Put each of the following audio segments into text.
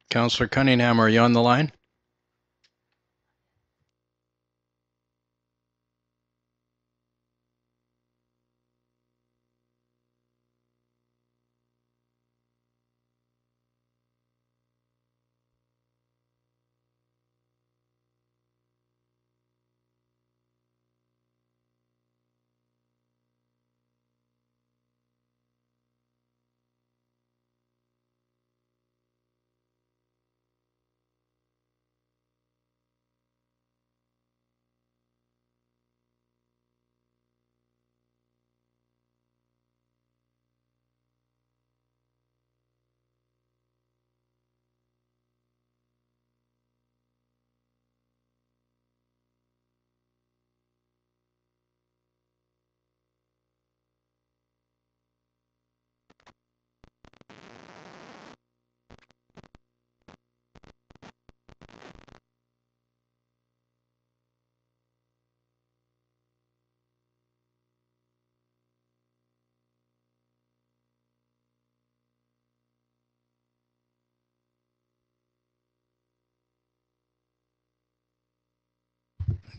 Councillor Cunningham, are you on the line?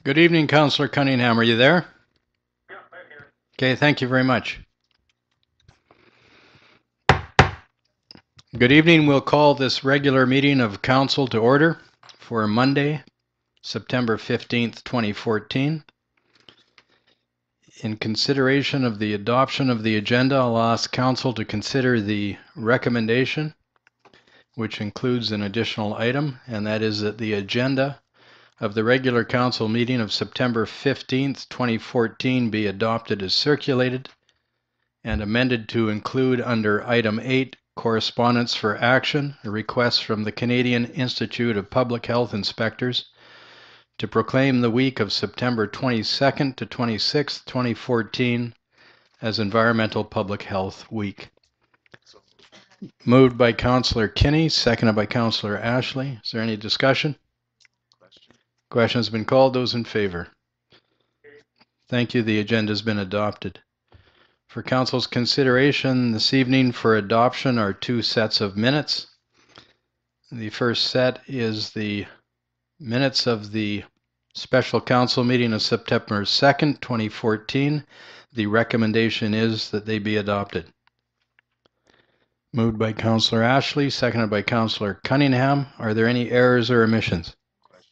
Good evening, Councillor Cunningham. Are you there? Yeah, I'm here. Okay, thank you very much. Good evening. We'll call this regular meeting of Council to order for Monday, September 15th, 2014. In consideration of the adoption of the agenda, I'll ask Council to consider the recommendation, which includes an additional item, and that is that the agenda of the regular Council meeting of September 15th, 2014 be adopted as circulated and amended to include under item 8, correspondence for action, a request from the Canadian Institute of Public Health Inspectors to proclaim the week of September 22nd to 26th, 2014 as Environmental Public Health Week. Moved by Councillor Kinney, seconded by Councillor Ashley. Is there any discussion? Question has been called. Those in favor? Thank you. The agenda has been adopted. For Council's consideration this evening for adoption are two sets of minutes. The first set is the minutes of the Special Council meeting of September 2nd, 2014. The recommendation is that they be adopted. Moved by Councillor Ashley, seconded by Councillor Cunningham. Are there any errors or omissions?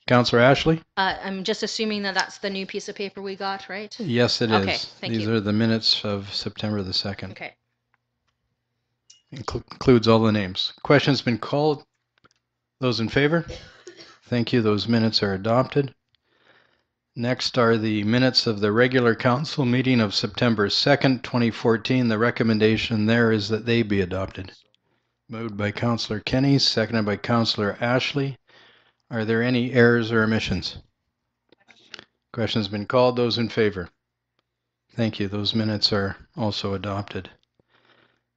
Councillor Ashley? I'm just assuming that that's the new piece of paper we got, right? Yes, it Okay, is. thank These you. are the minutes of September the 2nd. Okay. Includes all the names. Question's been called. Those in favor? Thank you. Those minutes are adopted. Next are the minutes of the regular council meeting of September 2nd, 2014. The recommendation there is that they be adopted. Moved by Councillor Kenny, seconded by Councillor Ashley. Are there any errors or omissions? Question's been called. Those in favor? Thank you. Those minutes are also adopted.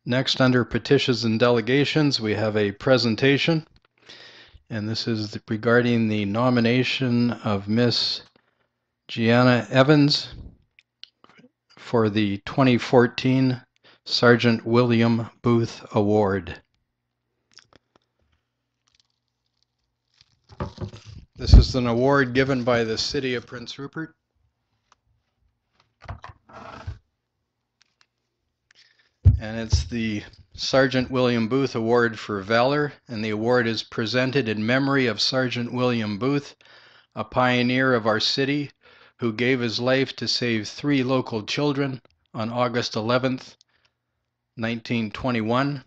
Next, under petitions and delegations, we have a presentation, and this is regarding the nomination of Miss Gianna Evans for the 2014 Sergeant William Booth Award. This is an award given by the City of Prince Rupert. And it's the Sergeant William Booth Award for Valor, and the award is presented in memory of Sergeant William Booth, a pioneer of our city who gave his life to save 3 local children on August 11th, 1921.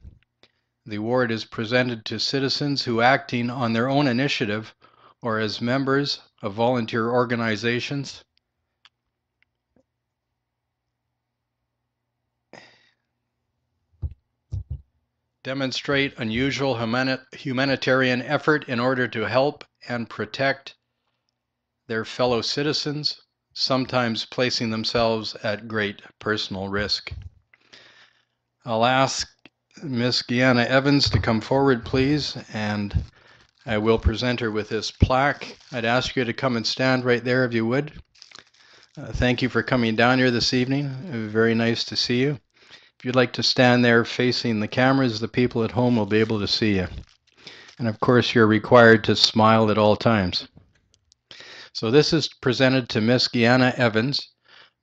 The award is presented to citizens who, acting on their own initiative or as members of volunteer organizations, demonstrate unusual humanitarian effort in order to help and protect their fellow citizens, sometimes placing themselves at great personal risk. I'll ask Miss Gianna Evans to come forward, please, and I will present her with this plaque. I'd ask you to come and stand right there if you would. Thank you for coming down here this evening. Very nice to see you. If you'd like to stand there facing the cameras, the people at home will be able to see you. And of course, you're required to smile at all times. So this is presented to Miss Gianna Evans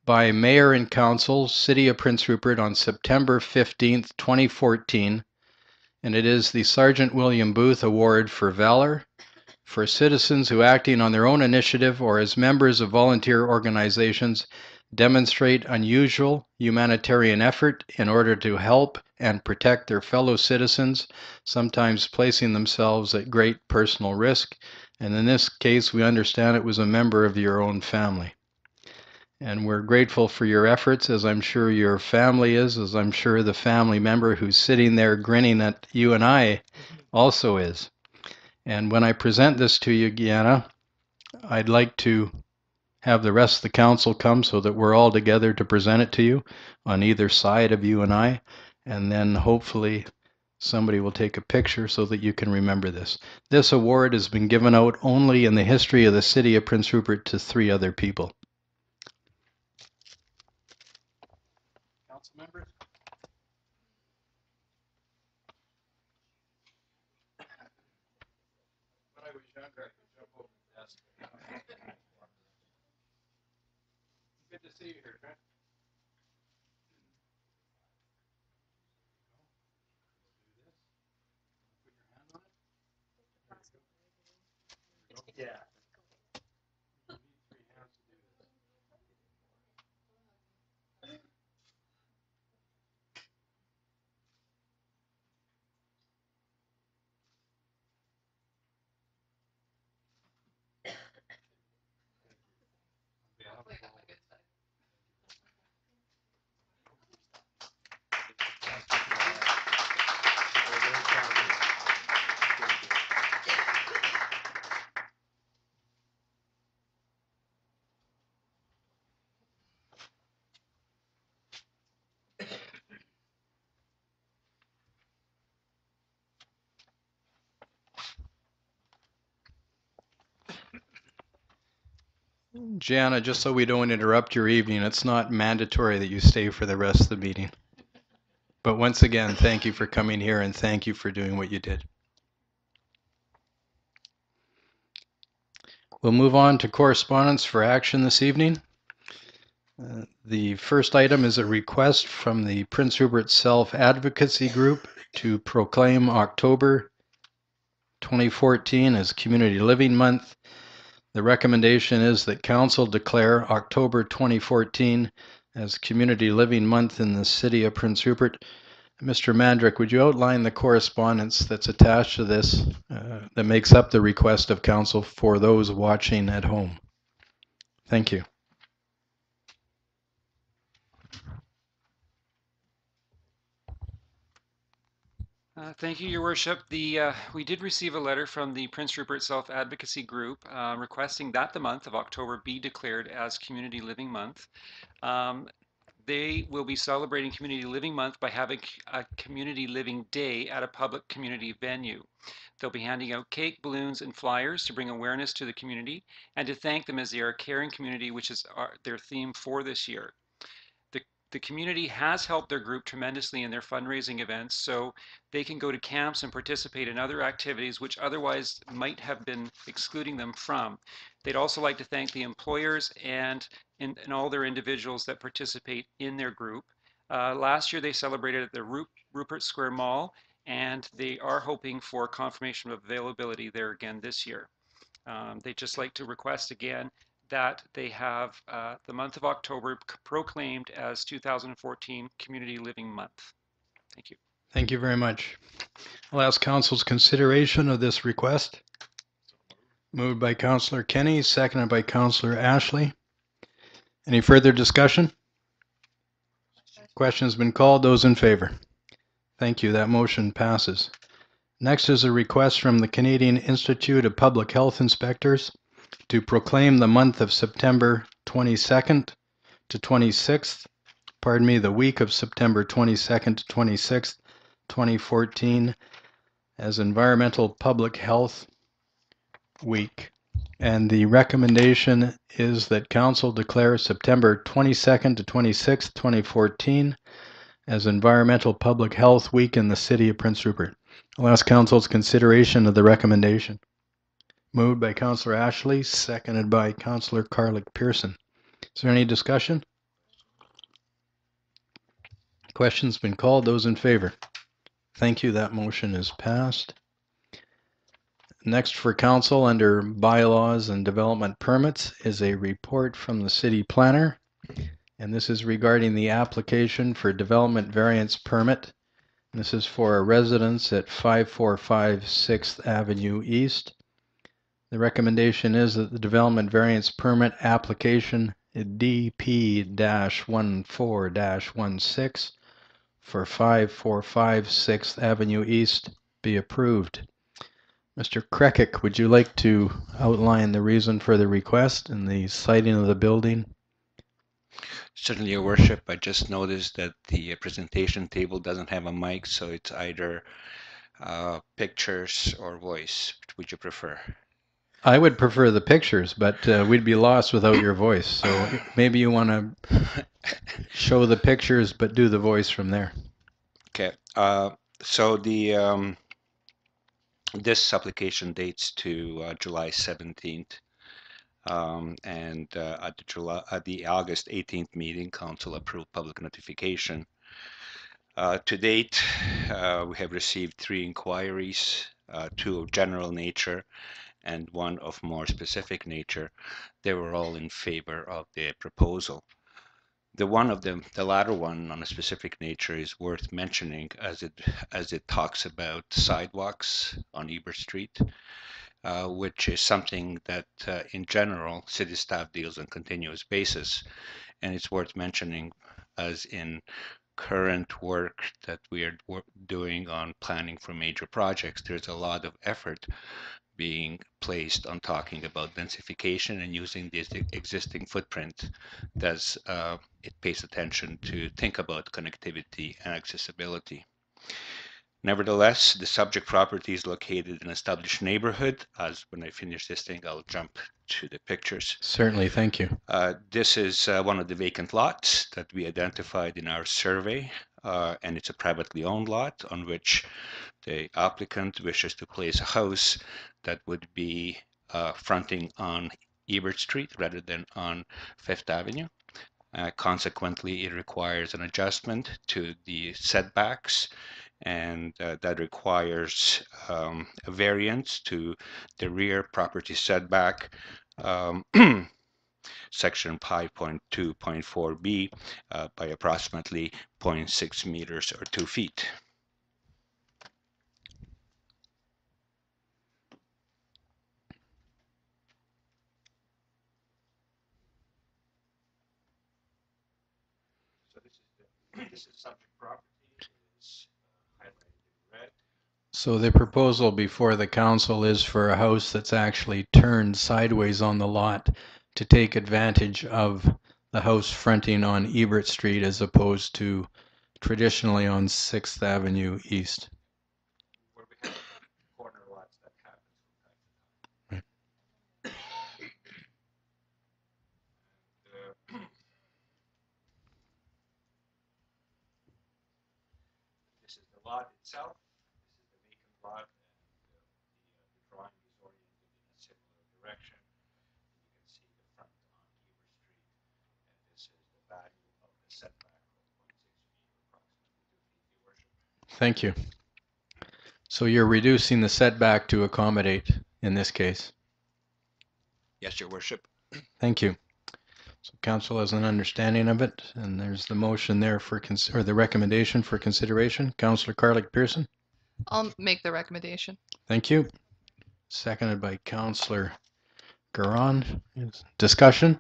by Mayor and Council, City of Prince Rupert on September 15th, 2014. And it is the Sergeant William Booth Award for Valor for citizens who, acting on their own initiative or as members of volunteer organizations, demonstrate unusual humanitarian effort in order to help and protect their fellow citizens, sometimes placing themselves at great personal risk. And in this case, we understand it was a member of your own family. And we're grateful for your efforts, as I'm sure your family is, as I'm sure the family member who's sitting there grinning at you and I also is. And when I present this to you, Gianna, I'd like to have the rest of the council come so that we're all together to present it to you on either side of you and I. And then hopefully somebody will take a picture so that you can remember this. This award has been given out only in the history of the city of Prince Rupert to 3 other people. Council members? When I was younger, I could jump over the desk. Good to see you here, Trent. Yeah. Gianna, just so we don't interrupt your evening, it's not mandatory that you stay for the rest of the meeting. But once again, thank you for coming here and thank you for doing what you did. We'll move on to correspondence for action this evening. The first item is a request from the Prince Rupert Self-Advocacy Group to proclaim October 2014 as Community Living Month. The recommendation is that Council declare October 2014 as Community Living Month in the City of Prince Rupert. Mr. Mandrick, would you outline the correspondence that's attached to this that makes up the request of Council for those watching at home? Thank you. Thank you, Your Worship. We did receive a letter from the Prince Rupert Self-Advocacy Group requesting that the month of October be declared as Community Living Month. They will be celebrating Community Living Month by having a Community Living Day at a public community venue. They'll be handing out cake, balloons, and flyers to bring awareness to the community and to thank them as they are a caring community, which is their theme for this year. The community has helped their group tremendously in their fundraising events, so they can go to camps and participate in other activities which otherwise might have been excluding them from. They'd also like to thank the employers and all their individuals that participate in their group. Last year they celebrated at the Rupert Square Mall, and they are hoping for confirmation of availability there again this year. They'd just like to request again that they have the month of October proclaimed as 2014 Community Living Month. Thank you. Thank you very much. I'll ask Council's consideration of this request. Moved by Councillor Kenny, seconded by Councillor Ashley. Any further discussion? Question's been called. Those in favor? Thank you. That motion passes. Next is a request from the Canadian Institute of Public Health Inspectors to proclaim the month of September 22nd to 26th, the week of September 22nd to 26th, 2014, as Environmental Public Health Week. And the recommendation is that Council declare September 22nd to 26th, 2014, as Environmental Public Health Week in the City of Prince Rupert. I'll ask council's consideration of the recommendation. Moved by Councillor Ashley, seconded by Councillor Carlick Pearson. Is there any discussion? Question's been called. Those in favor? Thank you. That motion is passed. Next for council under bylaws and development permits is a report from the city planner. And this is regarding the application for development variance permit. This is for a residence at 545 6th Avenue East. The recommendation is that the development variance permit application DP-14-16 for 545 6th Avenue East be approved. Mr. Krekic, would you like to outline the reason for the request and the siting of the building? Certainly, Your Worship. I just noticed that the presentation table doesn't have a mic, so it's either pictures or voice. Which would you prefer? I would prefer the pictures, but we'd be lost without your voice. So maybe you want to show the pictures, but do the voice from there. Okay. So the this application dates to July 17th. And at the August 18th meeting, Council approved public notification. To date, we have received 3 inquiries, 2 of general nature and 1 of more specific nature. They were all in favor of the proposal. The latter one on a specific nature is worth mentioning as it talks about sidewalks on Ebert Street. Which is something that in general city staff deals on a continuous basis, and it's worth mentioning as in current work that we are doing on planning for major projects, there's a lot of effort being placed on talking about densification and using the existing footprint as it pays attention to think about connectivity and accessibility. Nevertheless, the subject property is located in an established neighborhood. As when I finish this thing, I'll jump to the pictures. Certainly, thank you. This is one of the vacant lots that we identified in our survey, and it's a privately owned lot on which the applicant wishes to place a house that would be fronting on Ebert Street rather than on Fifth Avenue. Consequently, it requires an adjustment to the setbacks, and that requires a variance to the rear property setback, section 5.2.4b, by approximately 0.6 meters or 2 feet. So this is subject property. It's highlighted in red. So the proposal before the council is for a house that's actually turned sideways on the lot to take advantage of the house fronting on Ebert Street as opposed to traditionally on 6th Avenue East. Where we have corner lots that happens from time to time. And, this is the lot itself. This is the vacant lot, and the drawing is oriented in a similar direction. You can see the front on Ebert Street, and this is the value of the setback of 0.6 feet, approximately 2 feet, Your Worship. Thank you. So you're reducing the setback to accommodate in this case. Yes, Your Worship. Thank you. So council has an understanding of it, and there's the motion there for or the recommendation for consideration. Councillor Carlick Pearson. I'll make the recommendation. Thank you. Seconded by Councillor Garon. Discussion?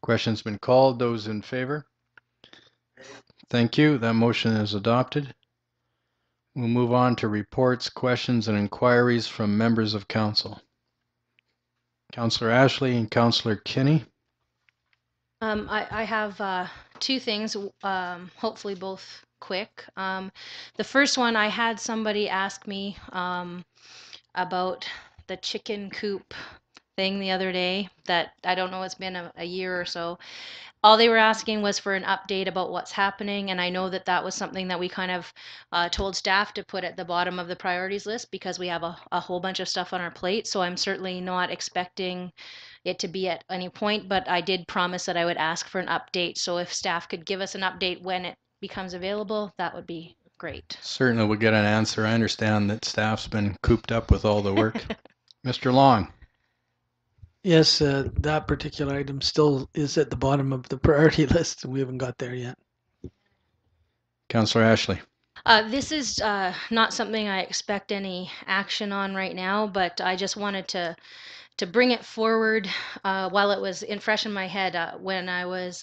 Question's been called. Those in favor? Thank you. That motion is adopted. We'll move on to reports, questions, and inquiries from members of council. Councillor Ashley and Councillor Kinney. I have 2 things, hopefully both quick. The first one, I had somebody ask me about the chicken coop thing the other day that I don't know, it's been a year or so. All they were asking was for an update about what's happening, and I know that that was something that we kind of told staff to put at the bottom of the priorities list because we have a whole bunch of stuff on our plate. So I'm certainly not expecting it to be at any point, but I did promise that I would ask for an update. So if staff could give us an update when it becomes available, that would be great. Certainly we'll get an answer. I understand that staff's been cooped up with all the work. Mr. Long, Yes, that particular item still is at the bottom of the priority list. We haven't got there yet. Councillor Ashley. This is not something I expect any action on right now, but I just wanted to bring it forward while it was fresh in my head when I was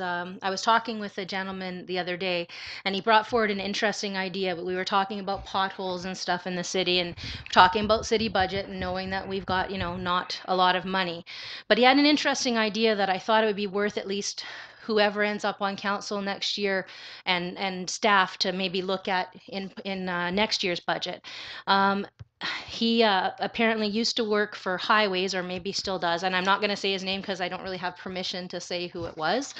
talking with a gentleman the other day, and he brought forward an interesting idea. But we were talking about potholes and stuff in the city, and talking about city budget, and knowing that we've got not a lot of money. But he had an interesting idea that I thought it would be worth at least whoever ends up on council next year and staff to maybe look at in next year's budget. He apparently used to work for Highways, or maybe still does, and I'm not going to say his name because I don't really have permission to say who it was.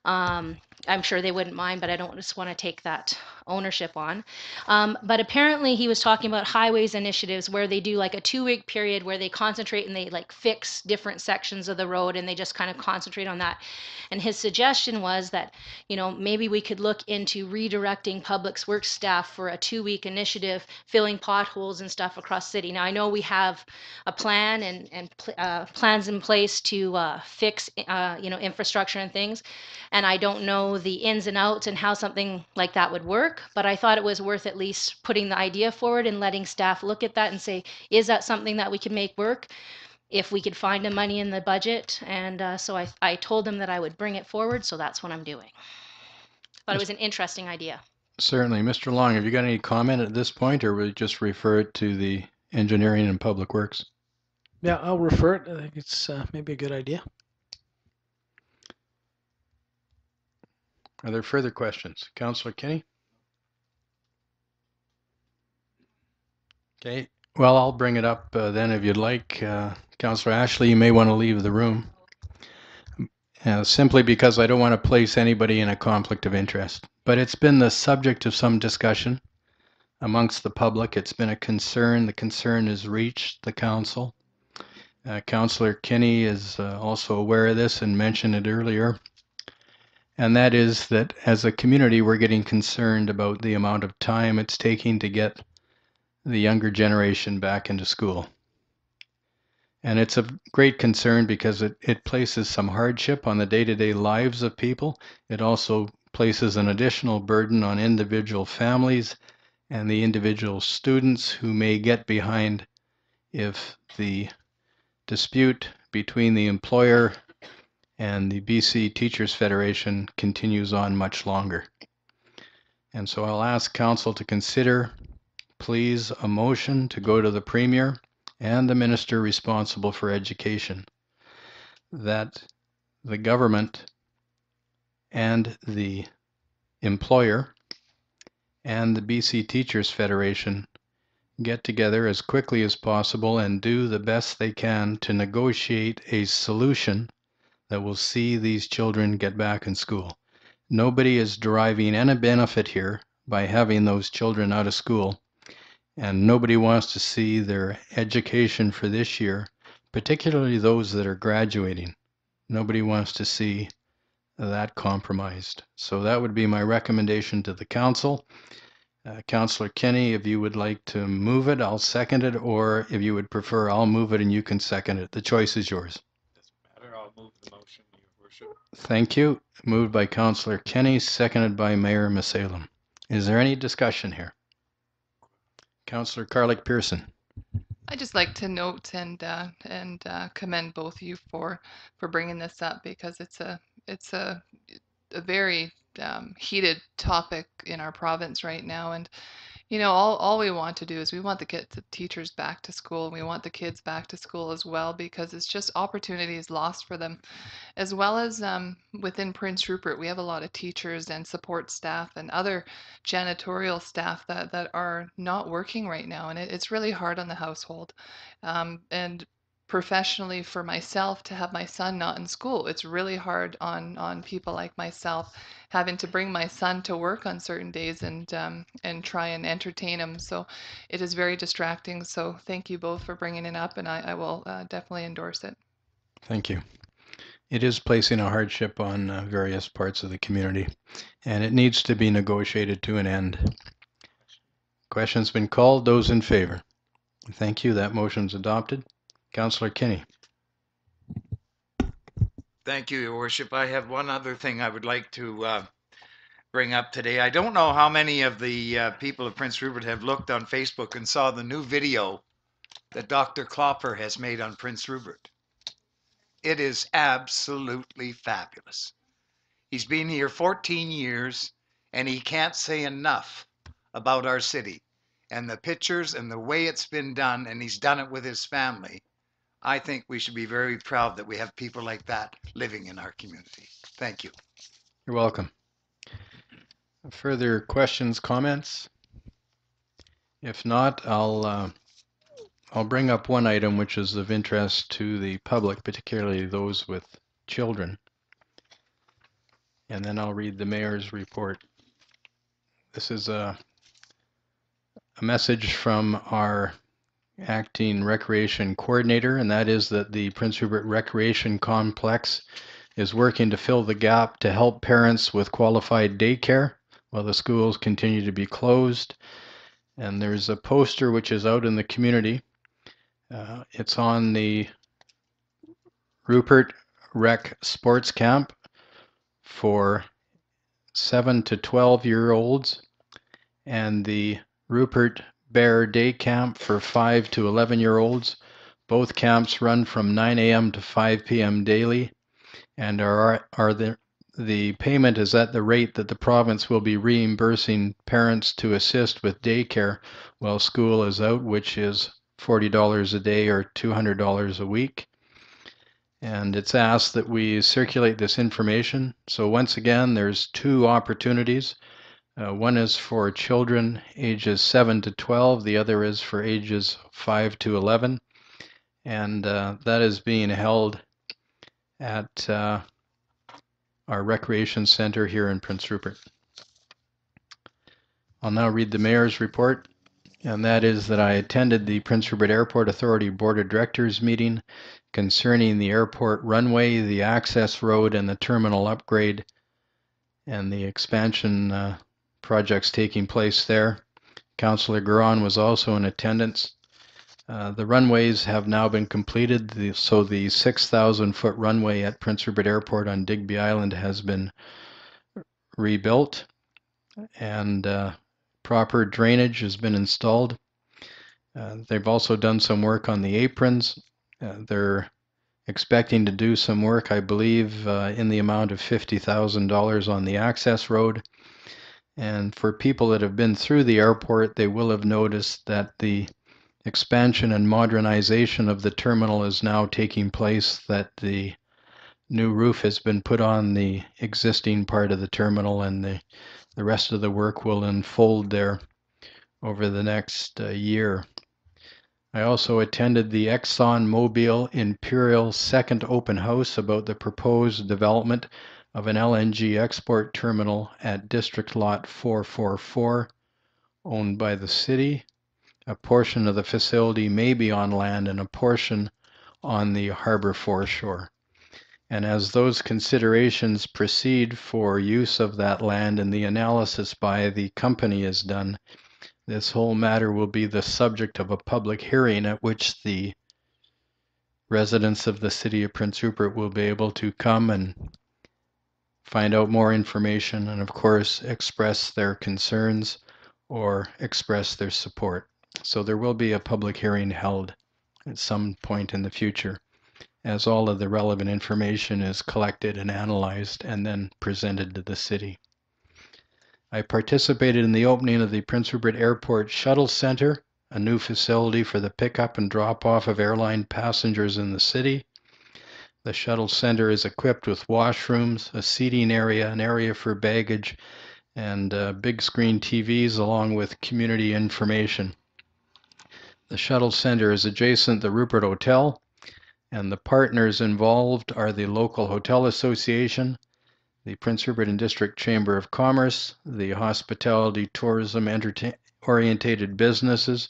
I'm sure they wouldn't mind, but I don't just want to take that ownership on. But apparently he was talking about highways initiatives where they do like a 2-week period where they concentrate and they like fix different sections of the road, and they just kind of concentrate on that. And his suggestion was that, maybe we could look into redirecting Public Works staff for a 2-week initiative, filling potholes and stuff across the city. Now, I know we have a plan and plans in place to fix, infrastructure and things. And I don't know the ins and outs and how something like that would work, but I thought it was worth at least putting the idea forward and letting staff look at that and say, is that something that we can make work? If we could find the money in the budget. And so I told them that I would bring it forward, so that's what I'm doing. But it was an interesting idea. Certainly. Mr. Long, have you got any comment at this point, or will you just refer it to the Engineering and Public Works? Yeah, I'll refer it. I think it's maybe a good idea. Are there further questions? Councillor Kinney? Okay. Well, I'll bring it up then if you'd like. Councillor Ashley, you may want to leave the room. Simply because I don't want to place anybody in a conflict of interest. But it's been the subject of some discussion amongst the public. It's been a concern. The concern has reached the council. Councillor Kinney is also aware of this and mentioned it earlier. And that is that as a community, we're getting concerned about the amount of time it's taking to get the younger generation back into school. And it's a great concern because it places some hardship on the day-to-day lives of people. It also places an additional burden on individual families and the individual students who may get behind if the dispute between the employer and the BC Teachers Federation continues on much longer. And so I'll ask Council to consider, please, a motion to go to the Premier and the Minister responsible for education that the government and the employer and the BC Teachers Federation get together as quickly as possible and do the best they can to negotiate a solution that will see these children get back in school. Nobody is deriving any benefit here by having those children out of school, and nobody wants to see their education for this year, particularly those that are graduating. Nobody wants to see that compromised. So that would be my recommendation to the council. Councillor Kinney, if you would like to move it, I'll second it, or if you would prefer, I'll move it and you can second it. The choice is yours. I'll move the motion, Your Worship. Thank you. Moved by Councillor Kinney, seconded by Mayor Masalem. Is there any discussion here? Councillor Carlick Pearson. I just like to note and commend both of you for bringing this up, because it's a very heated topic in our province right now. And all we want to do is we want to get the teachers back to school, and we want the kids back to school as well, because it's just opportunities lost for them. As well as within Prince Rupert, we have a lot of teachers and support staff and other janitorial staff that are not working right now, and it's really hard on the household. And professionally for myself to have my son not in school. It's really hard on people like myself having to bring my son to work on certain days and try and entertain him. So it is very distracting. So thank you both for bringing it up, and I will definitely endorse it. Thank you. It is placing a hardship on various parts of the community, and it needs to be negotiated to an end. Question's been called. Those in favor? Thank you. That motion's adopted. Councillor Kinney. Thank you, Your Worship. I have one other thing I would like to bring up today. I don't know how many of the people of Prince Rupert have looked on Facebook and saw the new video that Dr. Klopper has made on Prince Rupert. It is absolutely fabulous. He's been here 14 years and he can't say enough about our city and the pictures and the way it's been done, and he's done it with his family. I think we should be very proud that we have people like that living in our community. Thank you. You're welcome. Further questions, comments? If not, I'll bring up one item which is of interest to the public, particularly those with children. And then I'll read the mayor's report. This is a message from our acting recreation coordinator, and that is that the Prince Rupert Recreation Complex is working to fill the gap to help parents with qualified daycare while the schools continue to be closed. And there's a poster which is out in the community. It's on the Rupert Rec Sports Camp for 7 to 12-year-olds and the Rupert Bear Day Camp for 5 to 11-year-olds. Both camps run from 9 a.m. to 5 p.m. daily, and the payment is at the rate that the province will be reimbursing parents to assist with daycare while school is out, which is $40 a day or $200 a week. And it's asked that we circulate this information. So once again, there's two opportunities. One is for children ages 7 to 12. The other is for ages 5 to 11. And that is being held at our recreation center here in Prince Rupert. I'll now read the mayor's report, and that is that I attended the Prince Rupert Airport Authority Board of Directors meeting concerning the airport runway, the access road, and the terminal upgrade, and the expansion projects taking place there. Councillor Garon was also in attendance. The runways have now been completed, so the 6,000-foot runway at Prince Rupert Airport on Digby Island has been rebuilt, and proper drainage has been installed. They've also done some work on the aprons. They're expecting to do some work, I believe, in the amount of $50,000 on the access road. And for people that have been through the airport, they will have noticed that the expansion and modernization of the terminal is now taking place, that the new roof has been put on the existing part of the terminal, and the rest of the work will unfold there over the next year. I also attended the ExxonMobil Imperial second open house about the proposed development of an LNG export terminal at District Lot 444, owned by the city. A portion of the facility may be on land and a portion on the harbor foreshore. And as those considerations proceed for use of that land and the analysis by the company is done, this whole matter will be the subject of a public hearing at which the residents of the city of Prince Rupert will be able to come and find out more information and, of course, express their concerns or express their support. So there will be a public hearing held at some point in the future as all of the relevant information is collected and analyzed and then presented to the city. I participated in the opening of the Prince Rupert Airport Shuttle Center, a new facility for the pickup and drop-off of airline passengers in the city. The shuttle center is equipped with washrooms, a seating area, an area for baggage, and big screen TVs along with community information. The shuttle center is adjacent to the Rupert Hotel, And the partners involved are the local hotel association, the Prince Rupert and District Chamber of Commerce, the hospitality, tourism, orientated businesses,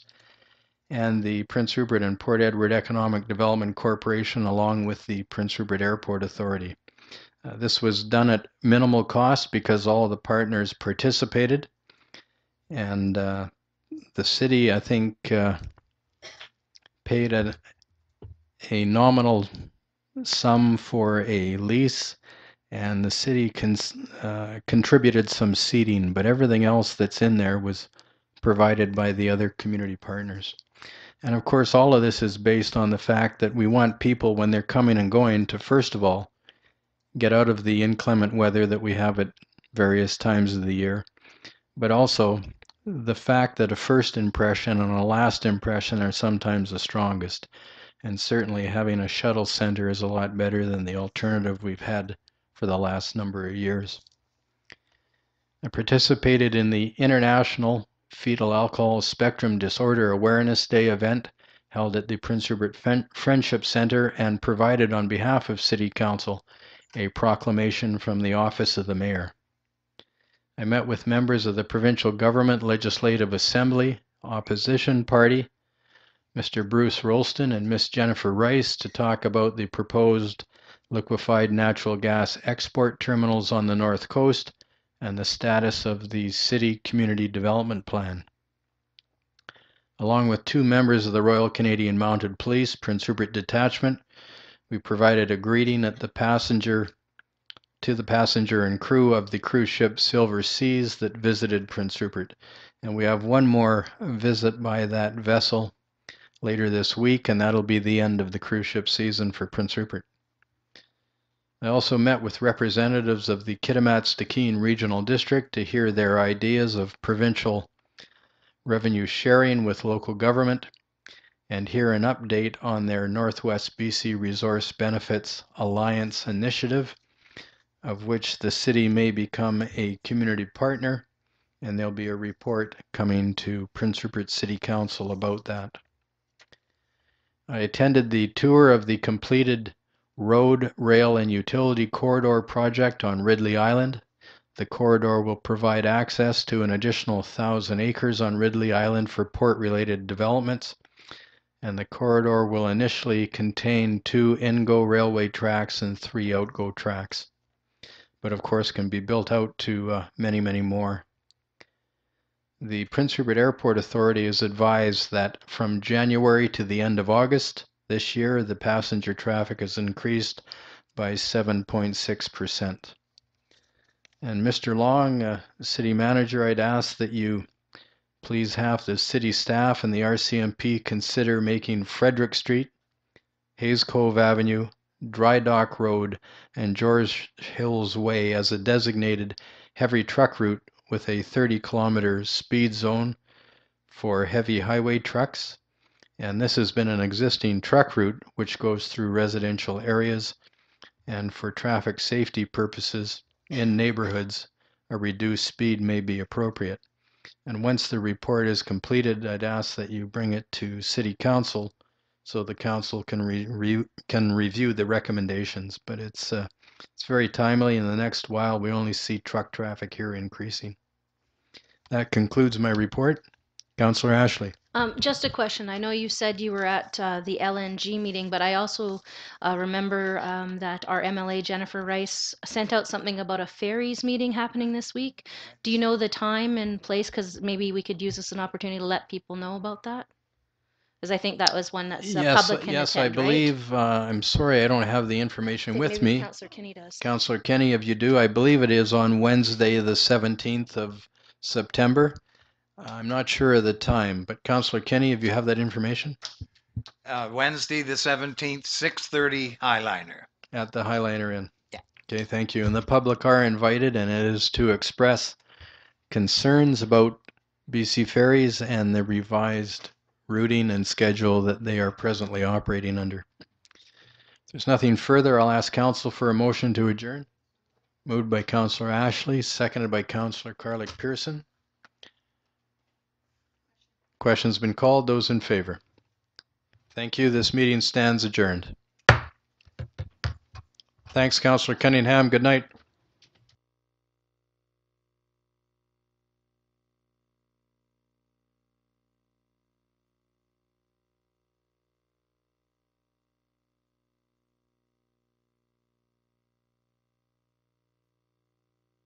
and the Prince Rupert and Port Edward Economic Development Corporation, along with the Prince Rupert Airport Authority. This was done at minimal cost because all of the partners participated, and the city, I think, paid a nominal sum for a lease, and the city contributed some seating, but everything else that's in there was provided by the other community partners. And of course, all of this is based on the fact that we want people, when they're coming and going, to first of all get out of the inclement weather that we have at various times of the year, but also the fact that a first impression and a last impression are sometimes the strongest. And certainly having a shuttle center is a lot better than the alternative we've had for the last number of years. I participated in the International Fetal Alcohol Spectrum Disorder Awareness Day event held at the Prince Rupert Friendship Center and provided on behalf of City Council a proclamation from the Office of the Mayor. I met with members of the Provincial Government Legislative Assembly Opposition Party, Mr. Bruce Rolston and Miss Jennifer Rice, to talk about the proposed liquefied natural gas export terminals on the North Coast and the status of the City Community Development Plan. Along with 2 members of the Royal Canadian Mounted Police, Prince Rupert Detachment, we provided a greeting to the passenger and crew of the cruise ship Silver Seas that visited Prince Rupert. And we have one more visit by that vessel later this week, and that'll be the end of the cruise ship season for Prince Rupert. I also met with representatives of the Kitimat-Stikine Regional District to hear their ideas of provincial revenue sharing with local government and hear an update on their Northwest BC Resource Benefits Alliance initiative, of which the city may become a community partner, and there'll be a report coming to Prince Rupert City Council about that. I attended the tour of the completed road, rail, and utility corridor project on Ridley Island. The corridor will provide access to an additional 1,000 acres on Ridley Island for port-related developments, and the corridor will initially contain 2 in-go railway tracks and 3 out-go tracks, but of course can be built out to many, many more. The Prince Rupert Airport Authority is advised that from January to the end of August this year, the passenger traffic has increased by 7.6%. And Mr. Long, City Manager, I'd ask that you please have the city staff and the RCMP consider making Frederick Street, Hayes Cove Avenue, Dry Dock Road, and George Hills Way as a designated heavy truck route with a 30-kilometer speed zone for heavy highway trucks. And this has been an existing truck route which goes through residential areas, and for traffic safety purposes in neighborhoods, a reduced speed may be appropriate. And once the report is completed, I'd ask that you bring it to City Council so the council can review the recommendations. But it's very timely. In the next while, we only see truck traffic here increasing. That concludes my report. Councillor Ashley. Just a question. I know you said you were at the LNG meeting, but I also remember that our MLA Jennifer Rice sent out something about a ferries meeting happening this week. Do you know the time and place? Because maybe we could use this as an opportunity to let people know about that. Because I think that was one that's public can yes, attend, I believe. I'm sorry, I don't have the information with me. Councillor Kinney does. Councillor Kenny, if you do, I believe it is on Wednesday, the 17th of September. I'm not sure of the time, but Councillor Kenny, if you have that information? Wednesday the 17th, 6:30 Highliner. At the Highliner Inn. Yeah. Okay, thank you. And the public are invited, and it is to express concerns about BC Ferries and the revised routing and schedule that they are presently operating under. If there's nothing further, I'll ask Council for a motion to adjourn. Moved by Councillor Ashley, seconded by Councillor Carlick Pearson. Question's been called. Those in favor? Thank you. This meeting stands adjourned. Thanks, Councillor Cunningham. Good night.